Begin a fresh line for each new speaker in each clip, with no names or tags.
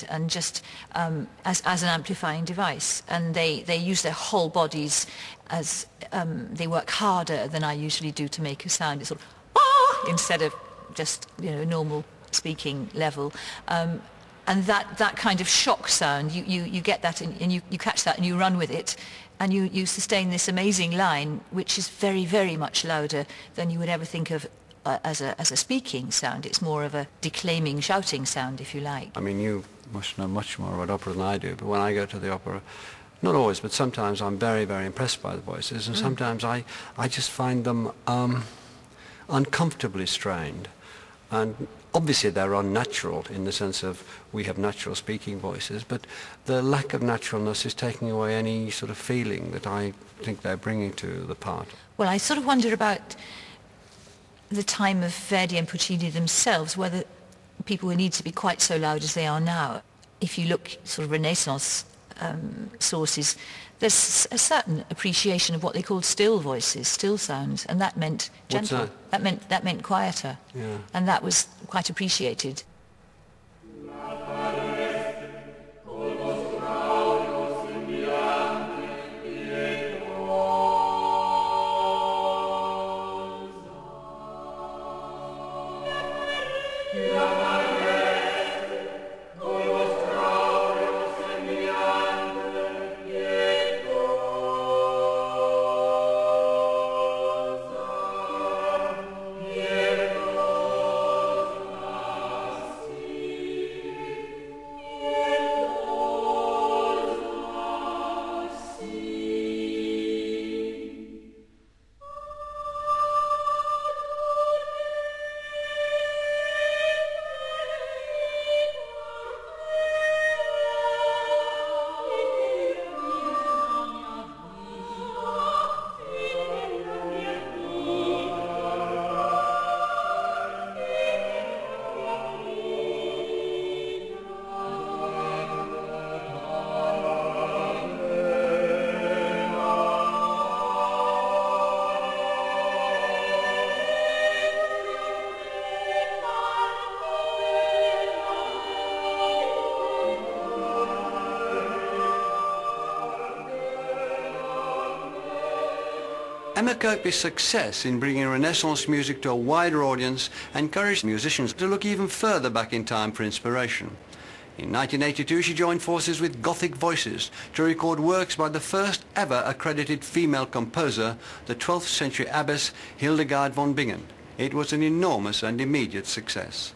and just as an amplifying device, and they use their whole bodies as they work harder than I usually do to make a sound. It's sort of ah instead of just normal speaking level, and that kind of shock sound, you get that and you catch that and you run with it, and you sustain this amazing line which is very, very much louder than you would ever think of as a speaking sound. It's more of a declaiming, shouting sound, if you like.
I mean, you must know much more about opera than I do, but when I go to the opera, not always, but sometimes I'm very, very impressed by the voices, and sometimes I just find them uncomfortably strained. And obviously they're unnatural in the sense of we have natural speaking voices, but the lack of naturalness is taking away any sort of feeling that I think they're bringing to the part.
Well, I sort of wonder about the time of Verdi and Puccini themselves, whether people would need to be quite so loud as they are now. If you look sort of Renaissance sources, there's a certain appreciation of what they called still voices, still sounds, and that meant gentle.
What's that?
That meant quieter,
yeah.
And that was quite appreciated.
Emma Kirkby's success in bringing Renaissance music to a wider audience encouraged musicians to look even further back in time for inspiration. In 1982 she joined forces with Gothic Voices to record works by the first ever accredited female composer, the 12th century abbess Hildegard von Bingen. It was an enormous and immediate success.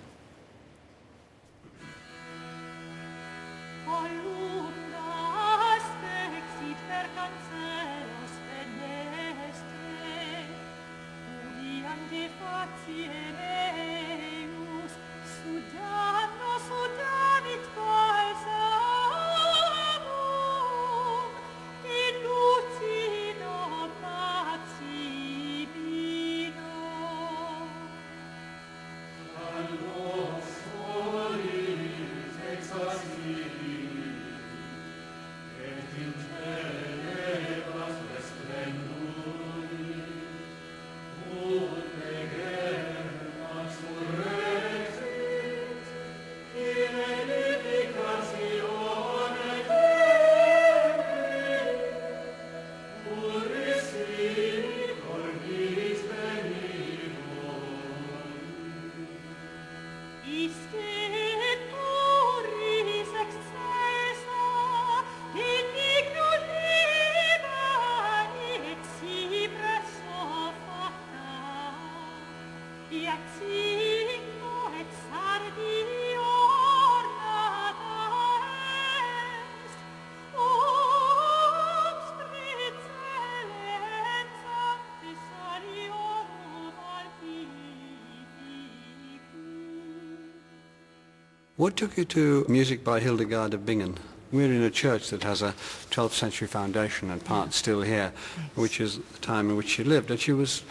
What took you to music by Hildegard of Bingen? We're in a church that has a 12th century foundation and part still here, which is the time in which she lived. And she was,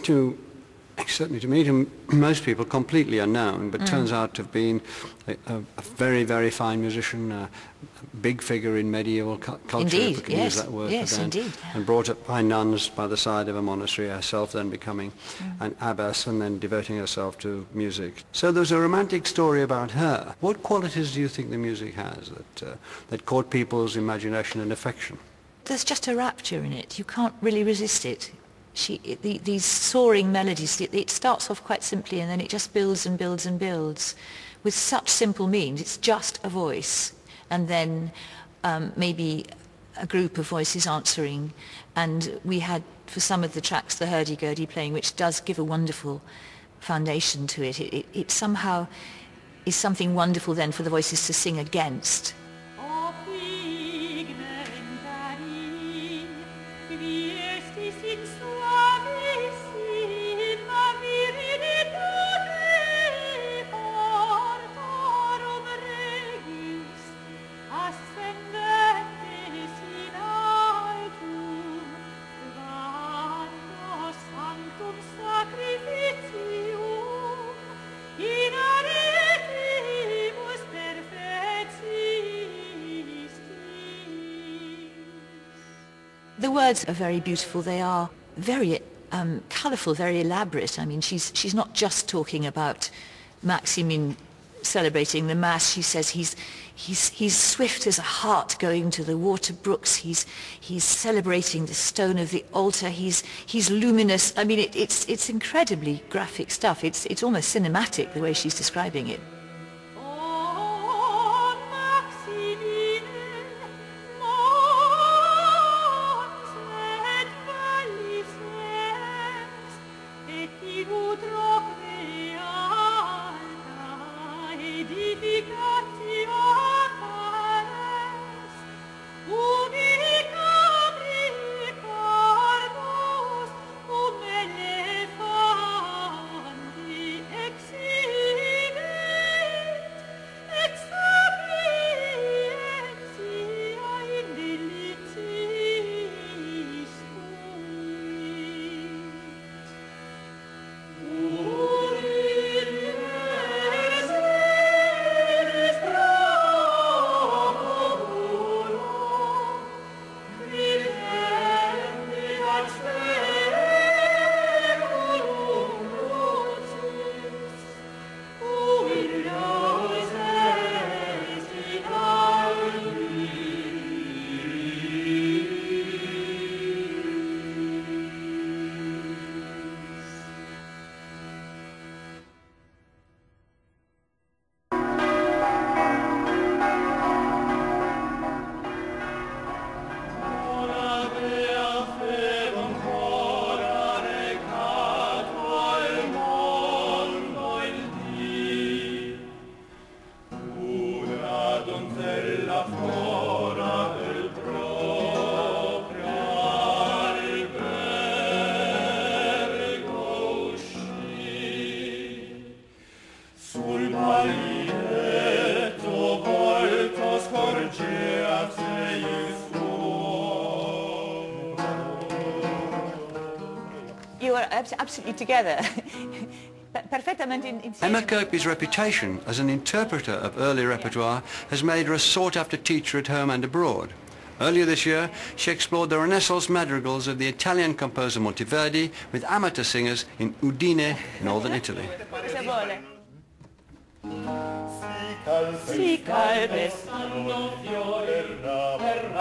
to Certainly to me, to most people, completely unknown, but turns out to have been a very, very fine musician, a big figure in medieval culture,
Indeed,
if we can use that word
yes,
for then,
indeed.
and brought up by nuns by the side of a monastery, herself then becoming an abbess and then devoting herself to music. So there's a romantic story about her. What qualities do you think the music has that caught people's imagination and affection?
There's just a rapture in it. You can't really resist it. These soaring melodies, it starts off quite simply and then it just builds and builds and builds with such simple means. It's just a voice and then maybe a group of voices answering, and we had for some of the tracks the hurdy-gurdy playing, which does give a wonderful foundation to it. It somehow is something wonderful then for the voices to sing against. The words are very beautiful. They are very colourful, very elaborate. I mean, she's not just talking about Maximin celebrating the Mass. She says he's swift as a hart going to the water brooks. He's celebrating the stone of the altar. He's luminous. I mean, it's incredibly graphic stuff. It's almost cinematic the way she's describing it. Absolutely together.
Emma Kirkby's reputation as an interpreter of early repertoire has made her a sought-after teacher at home and abroad. Earlier this year, she explored the Renaissance madrigals of the Italian composer Monteverdi with amateur singers in Udine, northern Italy.
Si calve stanno fiori per